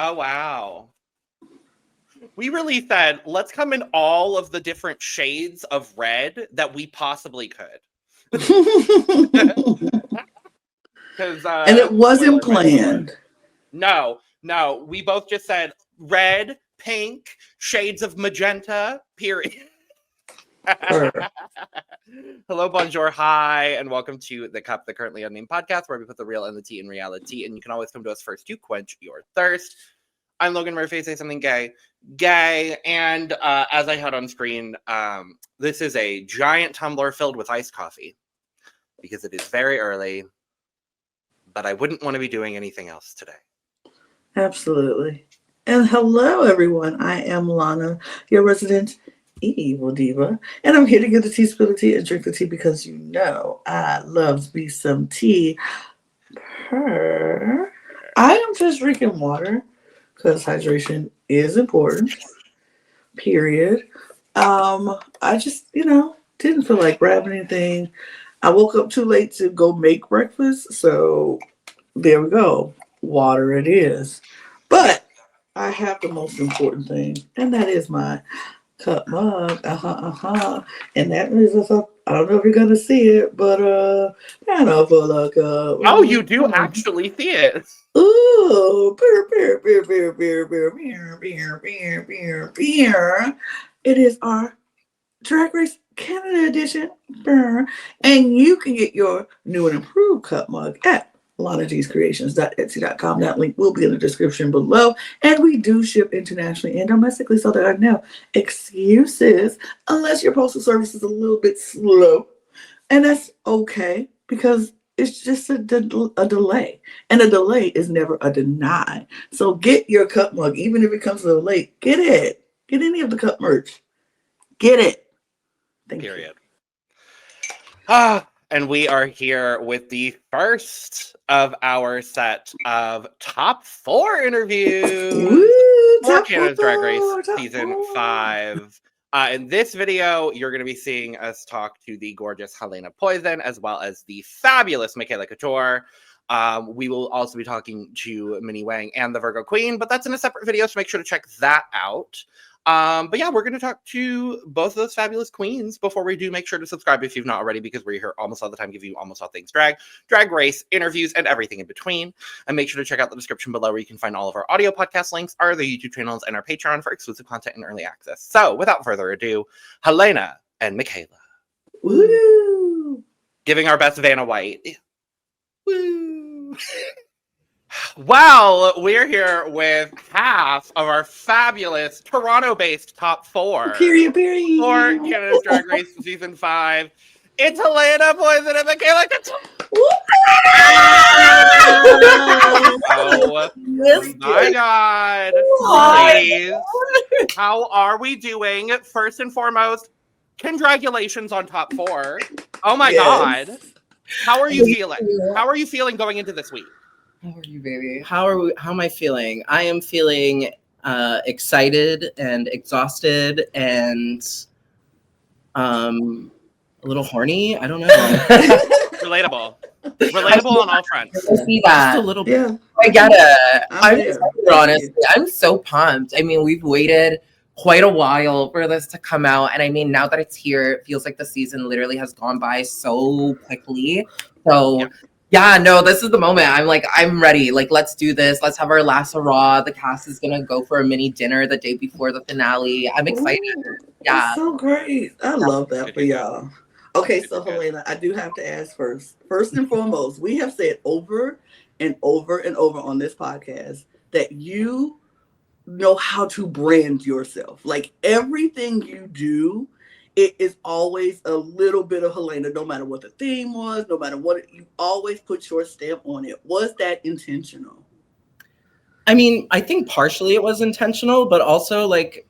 Oh, wow. We really said, let's come in all of the different shades of red that we possibly could. And it wasn't planned. No. We both just said red, pink, shades of magenta, period. Hello, bonjour, hi, and welcome to The Cup, the Currently Unnamed Podcast, where we put the real and the tea in reality, and you can always come to us first to quench your thirst. I'm Logan Murphy, say something gay, and as I had on screen, this is a giant tumbler filled with iced coffee, because it is very early, but I wouldn't want to be doing anything else today. Absolutely. And hello, everyone. I am Lana, your resident evil diva, and I'm here to get the tea, spill the tea, and drink the tea because you know I love me some tea. I am just drinking water because hydration is important. Period. I just, didn't feel like grabbing anything. I woke up too late to go make breakfast, so there we go. Water it is. But I have the most important thing, and that is my cup mug. And that is I don't know if you're gonna see it, but kind of full of cup. Oh, you do actually see it. Ooh, it is our Drag Race Canada edition. And you can get your new and improved cup mug at LanaG'sCreations.etsy.com. That link will be in the description below. And we do ship internationally and domestically, so there are no excuses unless your postal service is a little bit slow. And that's okay, because it's just a delay. And a delay is never a deny. So get your cup mug, even if it comes a little late. Get it. Get any of the cup merch. Get it. Thank you. And we are here with the first of our set of top 4 interviews for Canada's Drag Race Season 5. In this video, you're going to be seeing us talk to the gorgeous Helena Poison, as well as the fabulous Makayla Couture. We will also be talking to Minnie Wang and the Virgo Queen, but that's in a separate video, so make sure to check that out. But yeah, we're going to talk to both of those fabulous queens. Before we do, make sure to subscribe if you've not already, because we're here almost all the time, giving you almost all things drag race, interviews, and everything in between. And make sure to check out the description below, where you can find all of our audio podcast links, our other YouTube channels, and our Patreon for exclusive content and early access. So without further ado, Helena and Makayla. Woo! Giving our best Vanna White. Woo! Well, we're here with half of our fabulous Toronto-based top 4 Period. for Canada's Drag Race Season 5. It's Helena Poison and Makayla Couture. Oh my God. Ladies, how are we doing? First and foremost, congratulations on top 4. Oh my God. How are you feeling? How are you feeling going into this week? How are you, baby? How am I feeling? I am feeling excited and exhausted and a little horny. I don't know. Relatable on all fronts. I see that. Just a little bit. Yeah. I get it. I'm so pumped. I mean, we've waited quite a while for this to come out, and I mean, now that it's here, it feels like the season literally has gone by so quickly. So. Yeah, no, this is the moment. I'm ready. Like, let's do this. Let's have our last hurrah. The cast is going to go for a mini dinner the day before the finale. I'm excited. Yeah. That's so great. I love that for y'all. Okay, so Helena, I do have to ask first. First and foremost, we have said over and over and over on this podcast that you know how to brand yourself. Like, everything you do, it is always a little bit of Helena, no matter what the theme was, no matter what, you always put your stamp on it. Was that intentional? I mean, I think partially it was intentional, but also, like,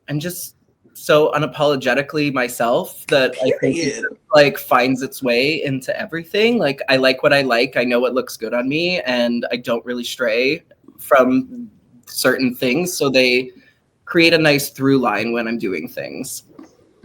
I'm just so unapologetically myself that I think it, like, finds its way into everything. Like, I like what I like. I know what looks good on me, and I don't really stray from certain things. So they create a nice through line when I'm doing things.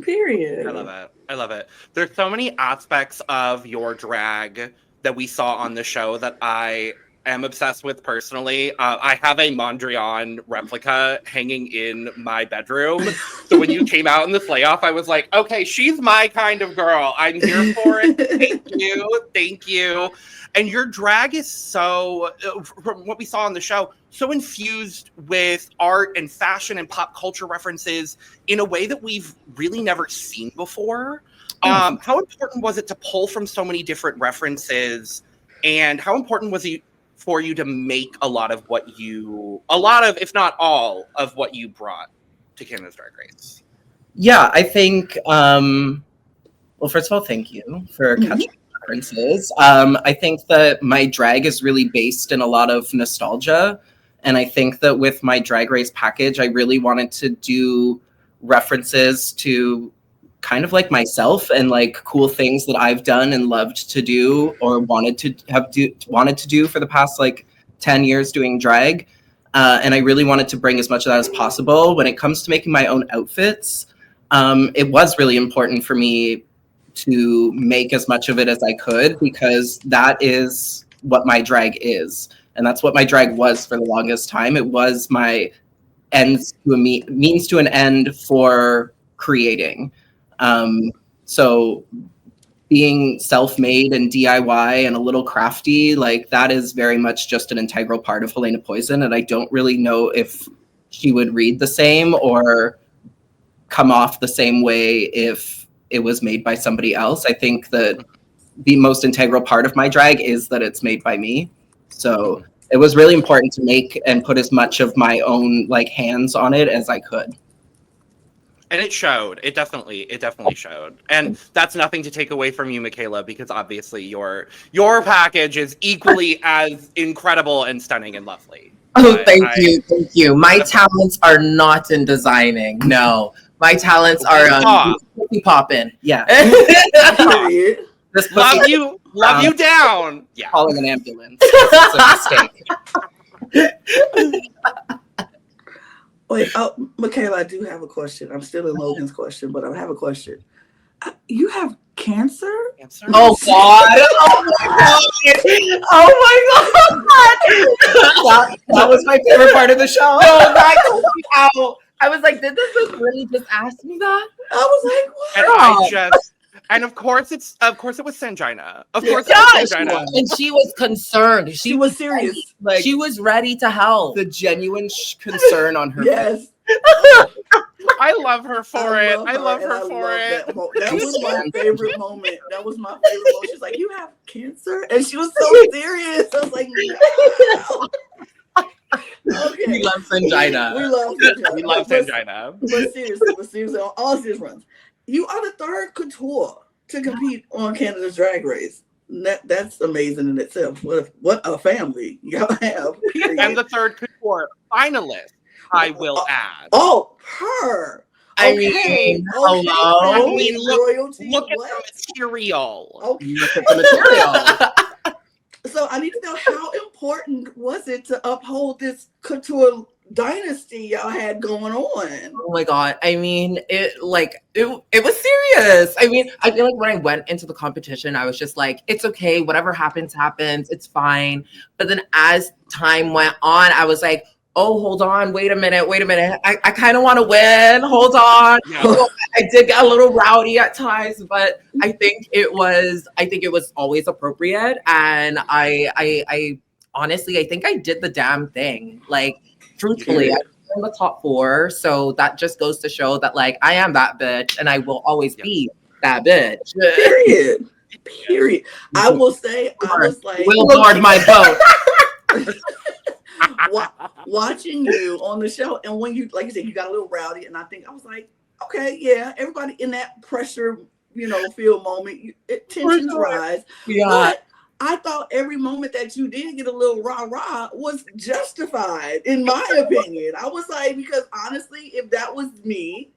Period. I love it. There's so many aspects of your drag that we saw on the show that I am obsessed with personally. I have a Mondrian replica hanging in my bedroom. So when you came out in the playoff, I was like, okay, she's my kind of girl. I'm here for it. Thank you. And your drag is so, from what we saw on the show, so infused with art and fashion and pop culture references in a way that we've really never seen before. How important was it to pull from so many different references? And how important was it for you to make a lot of, if not all, of what you brought to Canada's Drag Race? Yeah, I think, well, first of all, thank you for catching references. I think that my drag is really based in a lot of nostalgia. And I think that with my Drag Race package, I really wanted to do references to kind of like myself and like cool things that I've done and loved to do or wanted to do for the past like 10 years doing drag. And I really wanted to bring as much of that as possible. When it comes to making my own outfits, it was really important for me to make as much of it as I could, because that is what my drag is. And that's what my drag was for the longest time. It was my means to an end for creating. So being self-made and DIY and a little crafty, like that is very much just an integral part of Helena Poison. And I don't really know if she would read the same or come off the same way if it was made by somebody else. I think that the most integral part of my drag is that it's made by me. So it was really important to make and put as much of my own like hands on it as I could. And it showed. It definitely showed. And that's nothing to take away from you, Makayla, because obviously your package is equally as incredible and stunning and lovely. Oh, thank you. My talents are not in designing. No, my talents are popping. Yeah. Love you down. Yeah. Calling an ambulance. It's a mistake. Wait, Makayla, I do have a question. I'm still in Logan's question, but I have a question. You have cancer? Oh God! Oh my God! That was my favorite part of the show. No, that took me out. I was like, did this really just ask me that? I was like, what? And of course it was Sanjina. Of course it was Sanjina. And she was concerned. She was serious. Like, she was ready to help. The genuine concern on her face. I love her for it. I love her for it. That was my favorite moment. She's like, you have cancer? And she was so serious. I was like, no. Okay. We love Sanjina. We love Sanjina. But seriously, on all serious runs. You are the third couture to compete on Canada's Drag Race. That's amazing in itself. What a family y'all have. Period. And the third couture finalist, I will add. Oh, her. I mean, hello. I mean, look at the material. Okay. Look at the material. So I need to know, how important was it to uphold this couture dynasty y'all had going on? Oh my God. I mean, it was serious. I mean, I feel like when I went into the competition, I was just like, it's okay, whatever happens, it's fine. But then as time went on, I was like, oh, hold on, wait a minute. I kind of want to win. Hold on. Yeah. I did get a little rowdy at times, but I think it was always appropriate. And I honestly, I think I did the damn thing. Like, truthfully, I'm in the top 4. So that just goes to show that, like, I am that bitch and I will always be that bitch. Period. I will say, I was like, will guard my boat. Watching you on the show, and when you, like you said, you got a little rowdy, and I was like, okay, yeah, everybody in that pressure, feel moment, tensions rise. Yeah. But I thought every moment that you did get a little rah-rah was justified, in my opinion. I was like, because honestly, if that was me,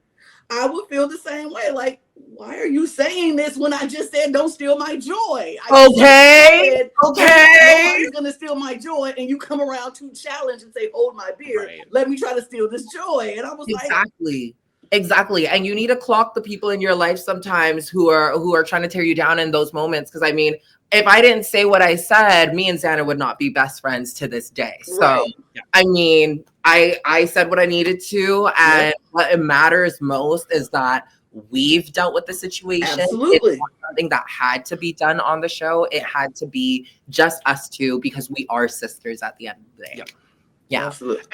I would feel the same way. Like, why are you saying this when I just said don't steal my joy? Okay. Nobody's gonna steal my joy, and you come around to challenge and say, hold my beer. Right. Let me try to steal this joy. And I was exactly. Exactly. And you need to clock the people in your life sometimes who are trying to tear you down in those moments. Because I mean, if I didn't say what I said, me and Xana would not be best friends to this day. So Right. I mean, I said what I needed to, and what it matters most is that we've dealt with the situation. Absolutely. It's not something that had to be done on the show. It had to be just us two because we are sisters at the end of the day. Yeah. Absolutely.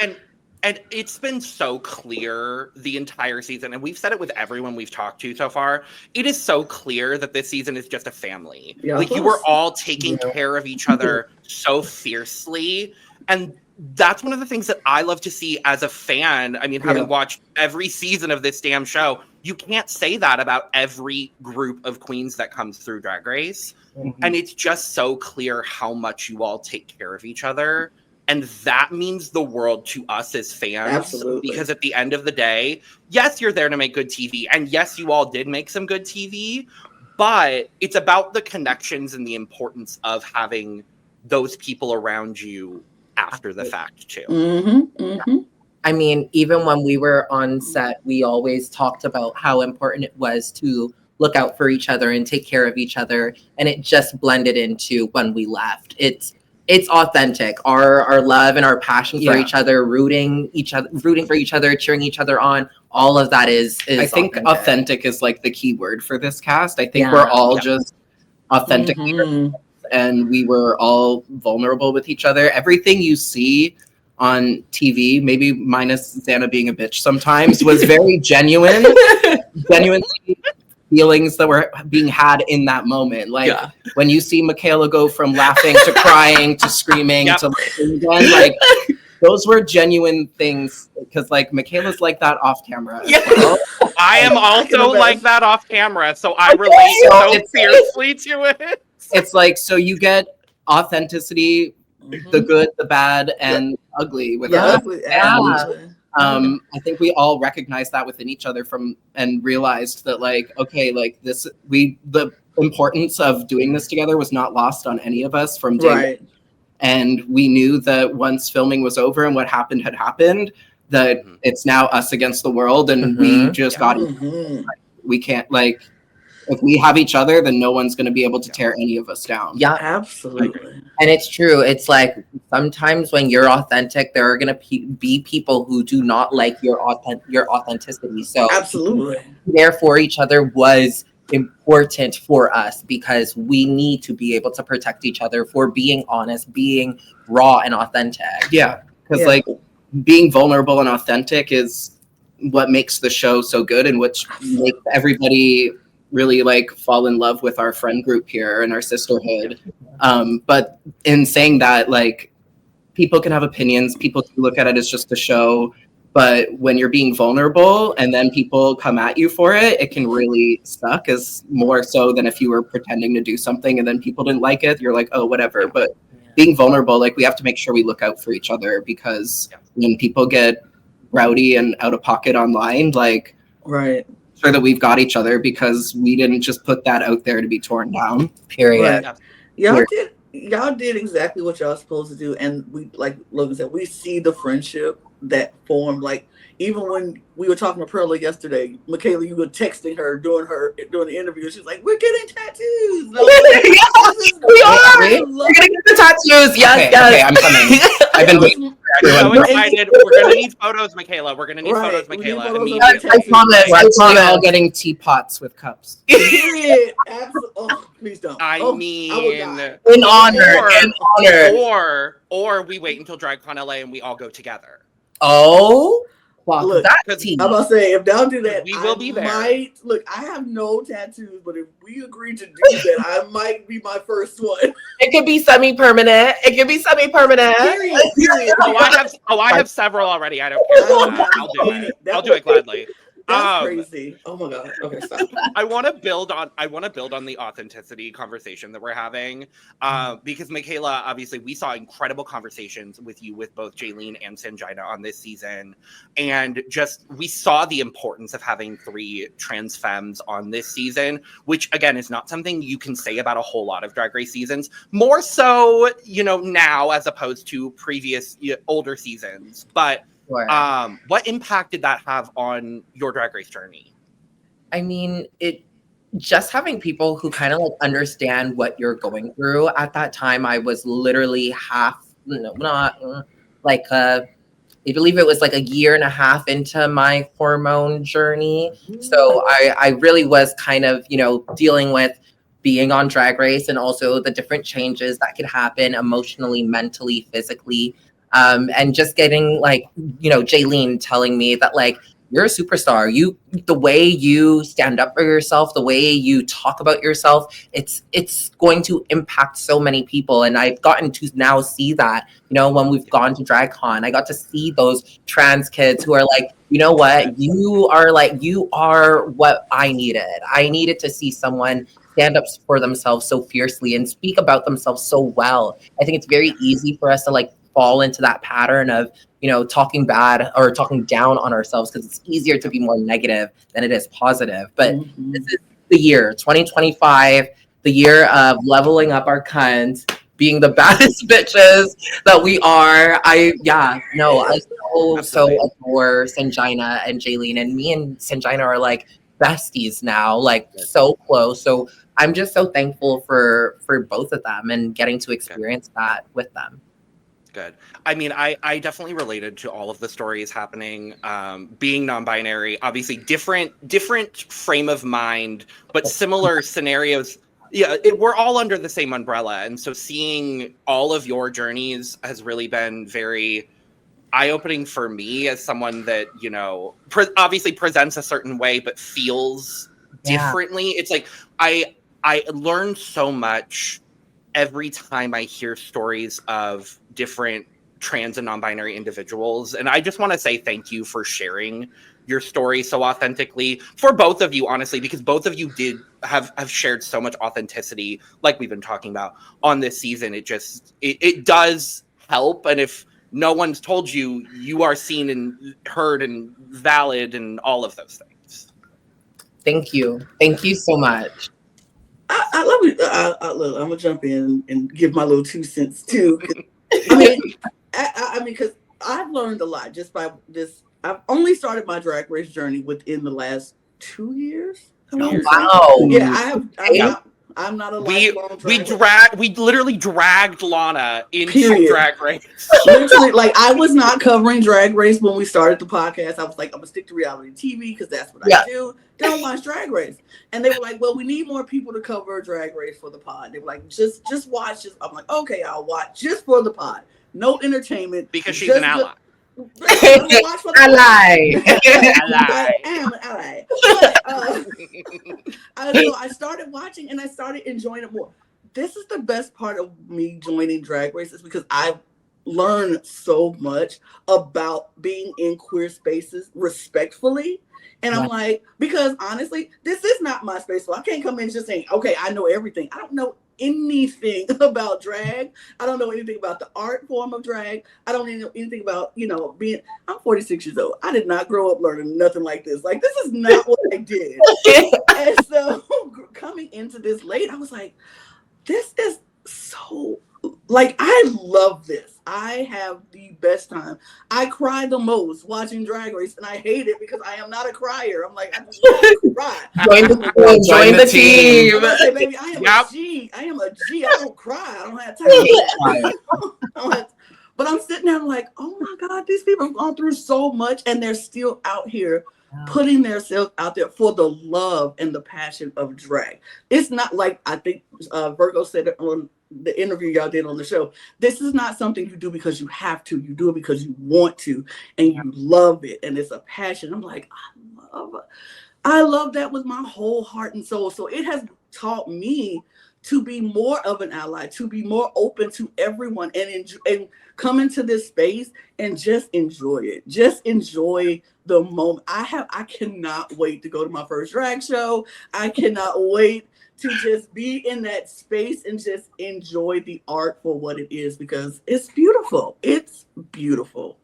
And it's been so clear the entire season, and we've said it with everyone we've talked to so far. It is so clear that this season is just a family. Yeah, like, you were all taking care of each other so fiercely. And that's one of the things that I love to see as a fan. I mean, having watched every season of this damn show, you can't say that about every group of queens that comes through Drag Race. And it's just so clear how much you all take care of each other. And that means the world to us as fans. Absolutely. Because at the end of the day, yes, you're there to make good TV. And yes, you all did make some good TV. But it's about the connections and the importance of having those people around you after the fact, too. I mean, even when we were on set, we always talked about how important it was to look out for each other and take care of each other. And it just blended into when we left. It's authentic. Our love and our passion for each other, rooting for each other, cheering each other on. All of that is I think authentic is like the key word for this cast. I think we're all just authentic, and we were all vulnerable with each other. Everything you see on TV, maybe minus Xana being a bitch sometimes, was very genuine feelings that were being had in that moment. Like when you see Makayla go from laughing to crying to screaming to laughing again, like those were genuine things, because like Makayla's like that off camera. Well. I am also like that off camera, so I relate so fiercely to it. It's like, so you get authenticity, the good, the bad, and ugly with us. I think we all recognized that within each other and realized that, like, okay, like the importance of doing this together was not lost on any of us from day one. And we knew that once filming was over and what happened had happened, that it's now us against the world, and we just got we can't, like, if we have each other, then no one's going to be able to tear any of us down. Yeah, absolutely. And it's true. It's like sometimes when you're authentic, there are going to be people who do not like your authenticity. So absolutely, there for each other was important for us, because we need to be able to protect each other for being honest, being raw and authentic. Yeah, because like being vulnerable and authentic is what makes the show so good, and which makes everybody really like fall in love with our friend group here and our sisterhood. But in saying that, like, people can have opinions, people can look at it as just a show, but when you're being vulnerable and then people come at you for it, it can really suck, as more so than if you were pretending to do something and then people didn't like it. You're like, oh, whatever. But being vulnerable, like, we have to make sure we look out for each other, because when people get rowdy and out of pocket online, like, sure that we've got each other, because we didn't just put that out there to be torn down. Period. Y'all did exactly what y'all supposed to do, and we, like Logan said, we see the friendship that formed. Like, even when we were talking to Pearla yesterday, Makayla, you were texting her during the interview. She's like, "We're getting tattoos." We are. We're gonna get the tattoos. Yes, okay, I'm coming. I've been waiting. So excited. We're gonna need photos, Makayla. We're gonna need photos, Makayla. Immediately. I promise. We're all getting teapots with cups. Period. Absolutely. Oh, please don't. I mean, in honor. Or we wait until DragCon LA and we all go together. Oh, look, I'm about to say, if y'all do that, we will be there. I have no tattoos, but if we agree to do that, I might be my first one. It could be semi-permanent. Period. I have several already. I don't care. I'll do it. I'll do it gladly. That's crazy. Oh my god. Okay, stop. I want to build on the authenticity conversation that we're having, because Makayla, obviously, we saw incredible conversations with you with both Jaylene and Sanjina on this season, and just we saw the importance of having 3 trans femmes on this season, which again is not something you can say about a whole lot of Drag Race seasons. More so, now as opposed to previous older seasons, but Sure. What impact did that have on your Drag Race journey? I mean, just having people who kind of like understand what you're going through. At that time, I was literally I believe it was like a year and a half into my hormone journey. So I really was kind of, dealing with being on Drag Race and also the different changes that could happen emotionally, mentally, physically. And just getting like, Jaylene telling me that like, you're a superstar. The way you stand up for yourself, the way you talk about yourself, it's going to impact so many people. And I've gotten to now see that, when we've gone to DragCon, I got to see those trans kids who are like, you know what, you are what I needed. I needed to see someone stand up for themselves so fiercely and speak about themselves so well. I think it's very easy for us to like fall into that pattern of, talking bad or talking down on ourselves because it's easier to be more negative than it is positive. But this is the year 2025, the year of leveling up our cunts, being the baddest bitches that we are. I so adore Sanjina and Jaylene, and me and Sanjina are like besties now, like so close. So I'm just so thankful for both of them and getting to experience that with them. Good. I mean, I definitely related to all of the stories happening. Being non-binary, obviously different frame of mind, but similar scenarios. Yeah, we're all under the same umbrella. And so seeing all of your journeys has really been very eye-opening for me as someone that, obviously presents a certain way, but feels differently. It's like, I learned so much every time I hear stories of different trans and non-binary individuals. And I just want to say thank you for sharing your story so authentically for both of you, honestly, because both of you have shared so much authenticity, like we've been talking about on this season. It does help. And if no one's told you, you are seen and heard and valid and all of those things. Thank you. Thank you so much. I love it. Look, I'm gonna jump in and give my little 2 cents too. I mean, because I've learned a lot just by this. I've only started my Drag Race journey within the last 2 years. Wow! Yeah, I have. I'm not a lifelong we literally dragged Lana into Drag Race. Literally, like I was not covering Drag Race when we started the podcast. I was like, I'm gonna stick to reality TV because that's what I do. Don't watch Drag Race. And they were like, well, we need more people to cover Drag Race for the pod. They were like, just watch this. I'm like, okay, I'll watch just for the pod. No entertainment. Because she's an ally. I lie. I am an ally. But, so I started watching and I started enjoying it more. This is the best part of me joining Drag Race is because I've learned so much about being in queer spaces respectfully. And I'm like, because honestly, this is not my space. So I can't come in just saying, okay, I know everything. I don't know anything about drag. I don't know anything about the art form of drag. I don't know anything about, I'm 46 years old. I did not grow up learning nothing like this. Like, this is not what I did. And so coming into this late, I was like, this is so, like, I love this. I have the best time. I cry the most watching Drag Race, and I hate it because I am not a crier. I'm like, I just want to cry. Join the team. I say, baby, I am a G. I am a G. I don't cry. I don't have time for that. But I'm sitting there like, oh my God, these people have gone through so much, and they're still out here putting themselves out there for the love and the passion of drag. It's not like, I think Virgo said it on the interview y'all did on the show. This is not something you do because you have to. You do it because you want to, and you love it, and it's a passion. I'm like, I love that with my whole heart and soul. So it has taught me to be more of an ally, to be more open to everyone, and come into this space and just enjoy it. Just enjoy the moment. I cannot wait to go to my first drag show. I cannot wait to just be in that space and just enjoy the art for what it is, because it's beautiful. It's beautiful.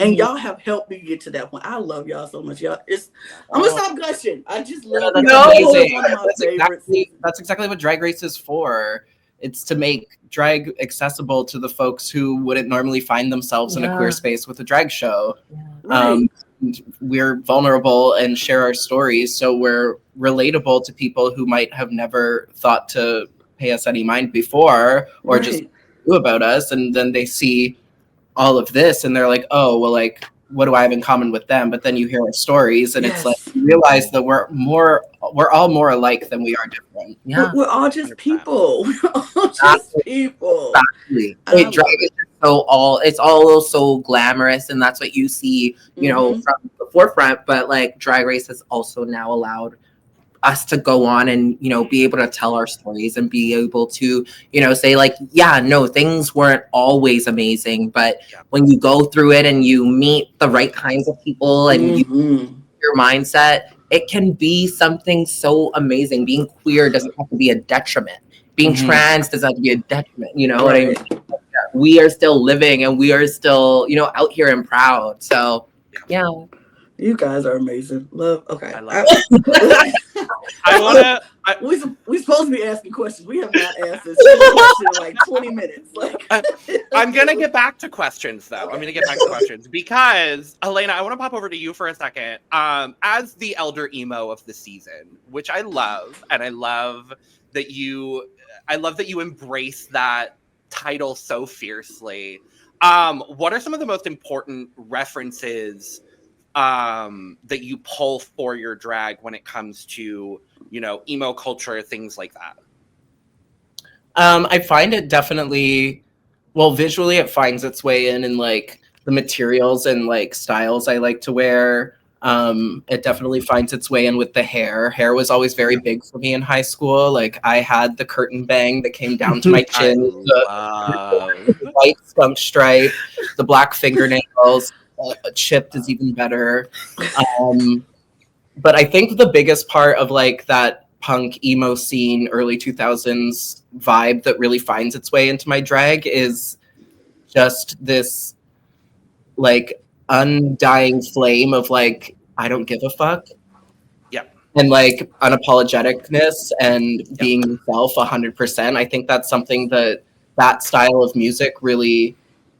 And y'all have helped me get to that point. I love y'all so much. Y'all, I'm gonna stop gushing. I just love that's y'all. It's one of my favorites. That's exactly what Drag Race is for. it's to make drag accessible to the folks who wouldn't normally find themselves in a queer space with a drag show. Right. We're vulnerable and share our stories, so we're relatable to people who might have never thought to pay us any mind before, or just knew about us, and then they see all of this and they're like, oh, well, like, what do I have in common with them? But then you hear our stories and it's like, you realize that we're all more alike than we are different. Yeah, we're all just people. We're all just people. Exactly. Drag is it's all so glamorous, and that's what you see, you know, from the forefront. But like, Drag Race has also now allowed us to go on and, you know, be able to tell our stories and be able to, you know, say like, yeah, no, things weren't always amazing, but when you go through it and you meet the right kinds of people and your mindset, it can be something so amazing. Being queer doesn't have to be a detriment. Being trans doesn't have to be a detriment. You know what I mean? We are still living and we are still, you know, out here and proud. So yeah. You guys are amazing. Love. Okay. I love it. We're supposed to be asking questions. We have not asked this question in like 20 minutes. Like, I'm going to get back to questions, though. I'm going to get back to questions because, Helena, I want to pop over to you for a second. As the elder emo of the season, which I love, and I love that you embrace that title so fiercely. What are some of the most important references that you pull for your drag when it comes to, you know, emo culture, things like that? I find it definitely, well, visually it finds its way in like the materials and like styles I like to wear. It definitely finds its way in with the hair. Hair was always very big for me in high school. Like, I had the curtain bang that came down to my chin, the white skunk stripe, the black fingernails. Chipped is even better. But I think the biggest part of like that punk emo scene, early 2000s vibe that really finds its way into my drag is just this like undying flame of like, I don't give a fuck. Yeah. And like unapologeticness and being yourself 100%. I think that's something that style of music really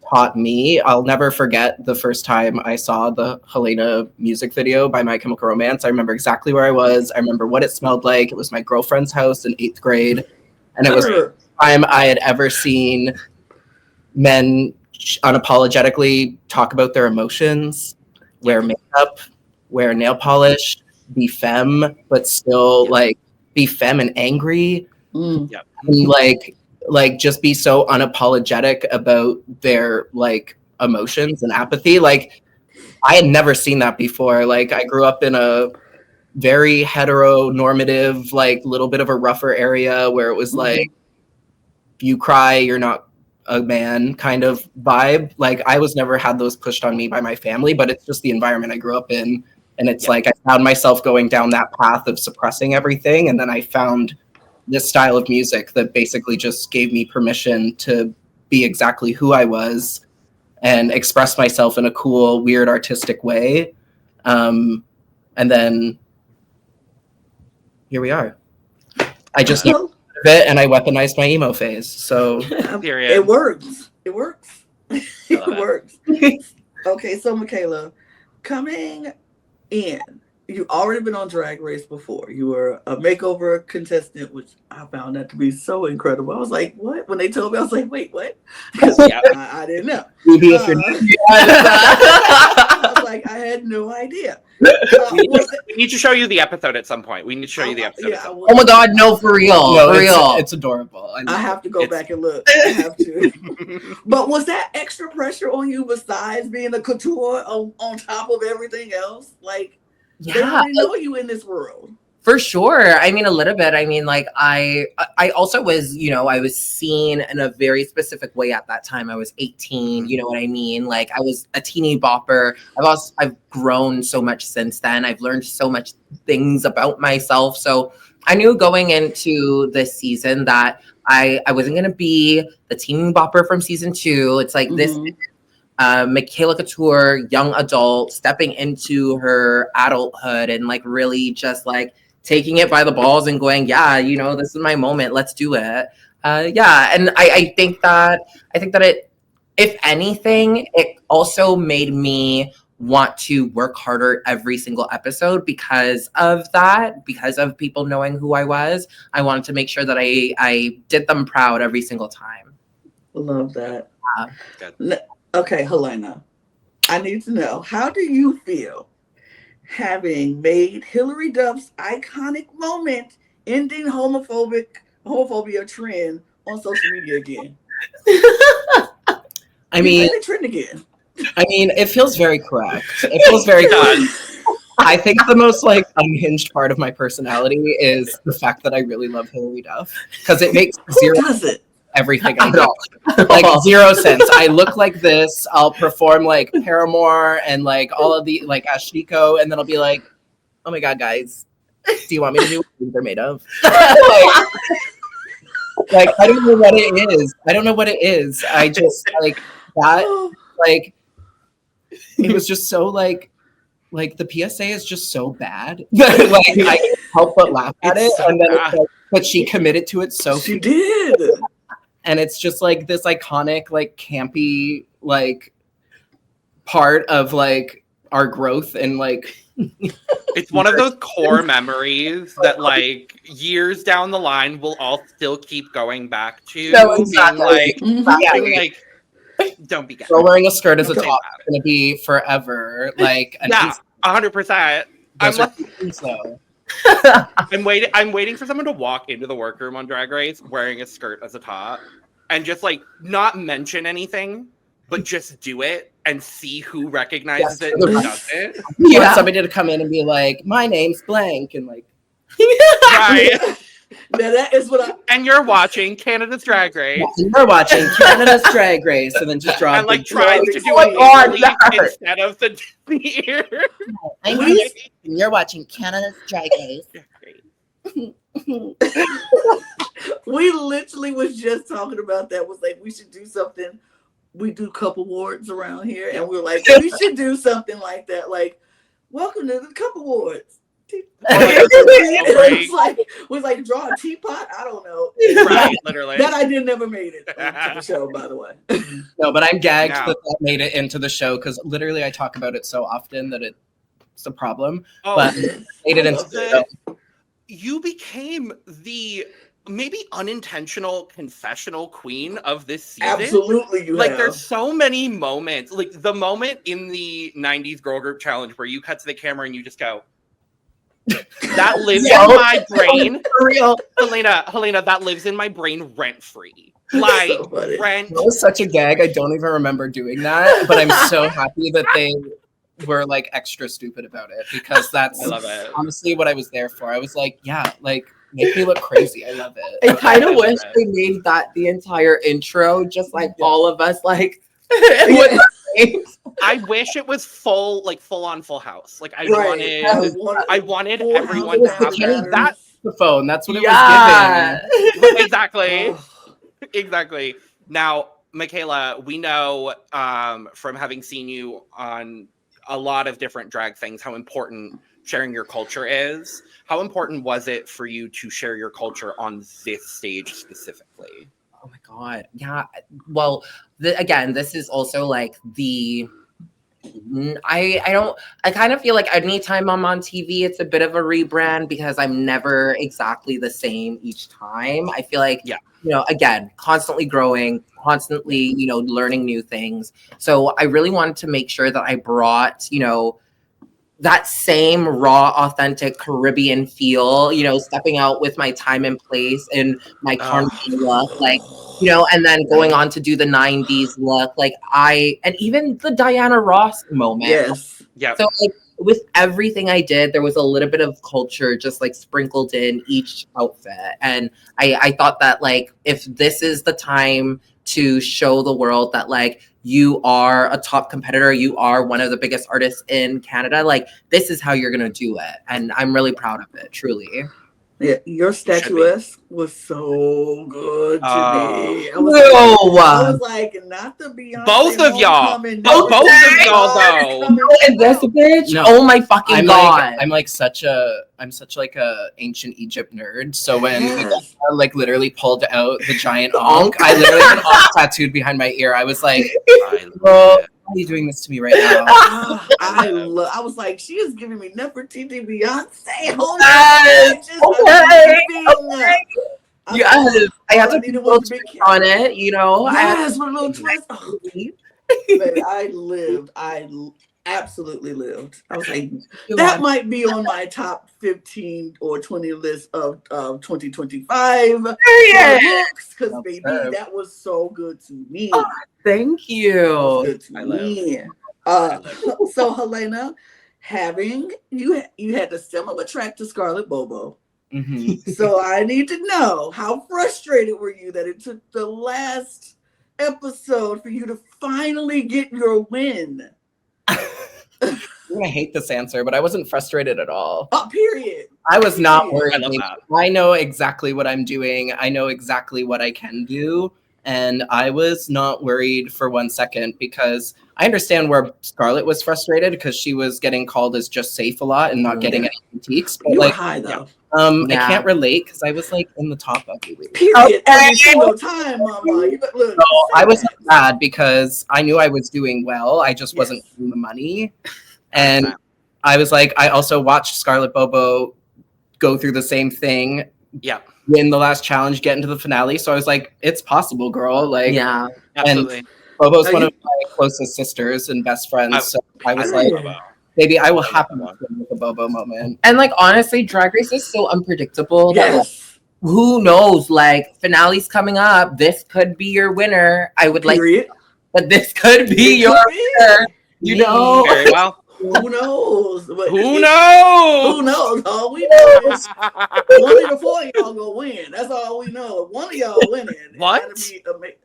taught me. I'll never forget the first time I saw the Helena music video by My Chemical Romance. I remember exactly where I was. I remember what it smelled like. It was my girlfriend's house in 8th grade. And it was the first time I had ever seen men unapologetically talk about their emotions, wear makeup, wear nail polish, be femme, but still like be femme and angry. And like just be so unapologetic about their like emotions and apathy. Like, I had never seen that before. Like, I grew up in a very heteronormative, like little bit of a rougher area where it was like, if you cry, you're not a man kind of vibe. Like, I was never had those pushed on me by my family, but it's just the environment I grew up in. And it's like, I found myself going down that path of suppressing everything. And then I found this style of music that basically just gave me permission to be exactly who I was and express myself in a cool, weird, artistic way. And then here we are. I just know it and I weaponized my emo phase. So it works. It works. It works. Okay, so Makayla, coming in, you've already been on Drag Race before. You were a makeover contestant, which I found that to be so incredible. I was like, what? When they told me, I was like, wait, what? Because I didn't know. I was like, I had no idea. We need to show you the episode at some point. We need to show you the episode. Oh my God, no, for real. No, for real. It's adorable. I have to go back and look. I have to. But was that extra pressure on you besides being a couture on top of everything else? Like, they already know you in this world. For sure. I mean, a little bit. I mean, like, I also was, you know, I was seen in a very specific way at that time. I was 18, you know what I mean? Like, I was a teeny bopper. I've grown so much since then. I've learned so much things about myself. So I knew going into this season that I wasn't going to be the teeny bopper from season 2. It's like this Makayla Couture, young adult, stepping into her adulthood and like really just like taking it by the balls and going, yeah, you know, this is my moment. Let's do it. Yeah, and I think that it, if anything, it also made me want to work harder every single episode because of that, because of people knowing who I was. I wanted to make sure that I did them proud every single time. Love that. Yeah. Okay, Helena, I need to know, how do you feel having made Hillary Duff's iconic moment ending homophobia trend on social media again? I mean, trend again. It feels very correct. It feels very correct. I think the most like unhinged part of my personality is the fact that I really love Hillary Duff because it makes everything I know. Like 0 sense. I look like this. I'll perform like Paramore and like all of the like Ashiko, and then I'll be like, "Oh my god, guys, do you want me to do what they're made of?" like I don't know what it is. I don't know what it is. I just like that. Like it was just so like the PSA is just so bad that like I can't help but laugh at it, and then it's like, but she committed to it so she did. And it's just like this iconic, like campy, like part of like our growth and like it's one of those core memories that like years down the line we'll all still keep going back to. No, exactly. Being like, don't be gay. Girl wearing a skirt as a top is gonna be forever. Like 100%. I'm like, so. I'm waiting for someone to walk into the workroom on Drag Race wearing a skirt as a top and just like not mention anything, but just do it and see who recognizes it and who doesn't. You want somebody to come in and be like, "My name's blank," and like, right. Now that is what and you're watching Canada's Drag Race. You're watching Canada's Drag Race, and then just drop and like trying to do it instead of the ear. You're watching Canada's Drag Race. We literally was just talking about that. Was like, we should do something. We do Cup Awards around here, and we were like, we should do something like that. Like, welcome to the Cup Awards. It was like draw a teapot. I don't know. Right, literally. That idea never made it to the show, by the way. No, but I'm gagged that made it into the show because literally I talk about it so often that it's a problem. But made it into the show. You became the maybe unintentional confessional queen of this season. Absolutely, there's so many moments. Like the moment in the 90s girl group challenge where you cut to the camera and you just go, that lives in my brain. For real. Helena, that lives in my brain rent free. Like rent. It was such a gag. I don't even remember doing that, but I'm so happy that they were like extra stupid about it because that's I love it. Honestly what I was there for. I was like, yeah, like make me look crazy. I love it. I kind of wish they made that the entire intro, just like all of us like I wish it was full on Full House. Like I wanted everyone to have that. The phone. That's what it was giving. Exactly. Exactly. Now, Makayla, we know from having seen you on a lot of different drag things how important sharing your culture is. How important was it for you to share your culture on this stage specifically? Oh my God. Yeah. Well, again, this is also like I kind of feel like anytime I'm on TV, it's a bit of a rebrand because I'm never exactly the same each time. I feel like, again, constantly growing, constantly, learning new things. So I really wanted to make sure that I brought, that same raw, authentic Caribbean feel, stepping out with my time and place and my carnival look, and then going on to do the 90s look, and even the Diana Ross moment. Yes. Yeah. So with everything I did, there was a little bit of culture just sprinkled in each outfit. And I thought that if this is the time to show the world that you are a top competitor, you are one of the biggest artists in Canada, this is how you're gonna do it. And I'm really proud of it, truly. Yeah, your statuesque was so good to me. I was like, not the Beyonce. Both of y'all. Both of y'all though. And this bitch, oh my fucking god! I'm such a ancient Egypt nerd. So when like literally pulled out the giant ankh, I literally had an ankh tattooed behind my ear. I was like, why are you doing this to me right now? I was like, she is giving me Nefertiti Beyonce. Yes, I had to put a little twist on it, you know. Yes, with a little twist. Baby, I absolutely lived. I was like, that might be on my top 15 or 20 list of 2025 looks, because baby, that was so good to me. Oh, thank you. Good to me. So Helena, having you had the similar track to Scarlet Bobo. Mm-hmm. So I need to know, how frustrated were you that it took the last episode for you to finally get your win? I'm gonna hate this answer, but I wasn't frustrated at all. Period. I was not worried. I love that. I know exactly what I'm doing. I know exactly what I can do. And I was not worried for 1 second, because I understand where Scarlett was frustrated because she was getting called as just safe a lot and not getting any critiques. But you like, were high though. I can't relate because I was like in the top every week. Period. Every single time, mama. Look, I was mad because I knew I was doing well. I just wasn't getting the money. And I was like, I also watched Scarlett Bobo go through the same thing. Yeah. Win the last challenge, get into the finale. So I was like, it's possible, girl. Like, yeah, absolutely. And Bobo's one of my closest sisters and best friends. So I was like, maybe I will happen with a Bobo moment. And like, honestly, Drag Race is so unpredictable. Yes. That, like, who knows? Like, finale's coming up. This could be your winner. I would Period. but this could be your winner. You know? Very well. Who knows? Who knows? Who knows? All we know is one of the four of y'all gonna win. That's all we know. One of y'all winning. What?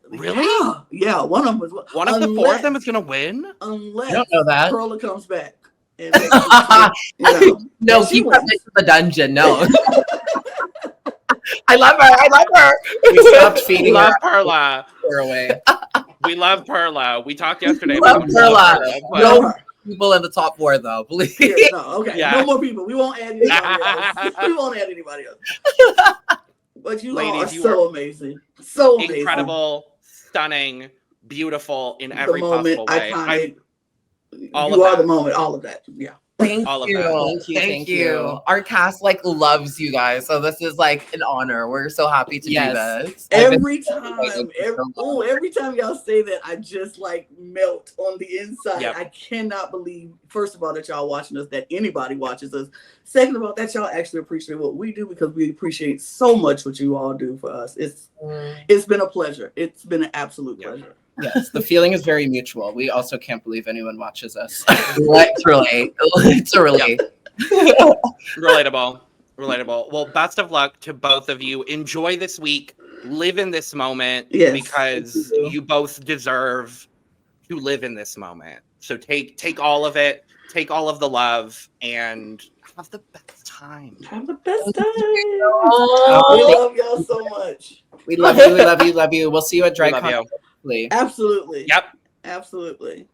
Really? Yeah, one of them is one of the four of them is gonna win. Unless I don't know that. Perla comes back. And no, keep her to the dungeon. No. I love her. We stopped feeding her. Perla. Away. We love Perla. We talked yesterday about Perla. No people in the top four, though. Please. No, okay. Yeah. No more people. We won't add anybody else. But you ladies, are so amazing. So amazing. Incredible, stunning, beautiful in every possible way. Iconic. You are the moment. All of that. Yeah. Thank you. Our cast loves you guys, so this is an honor. We're so happy to do this. Every time y'all say that, I just melt on the inside. Yep. I cannot believe, first of all, that y'all watching us, that anybody watches us. Second of all, that y'all actually appreciate what we do, because we appreciate so much what you all do for us. It's been a pleasure. It's been an absolute pleasure. Yes, the feeling is very mutual. We also can't believe anyone watches us. Literally. Relatable. Well, best of luck to both of you. Enjoy this week. Live in this moment, because you both deserve to live in this moment. So take all of it. Take all of the love and have the best time. Have the best time. We love y'all so much. We love you. We'll see you at DragCon. Absolutely. Yep. Absolutely.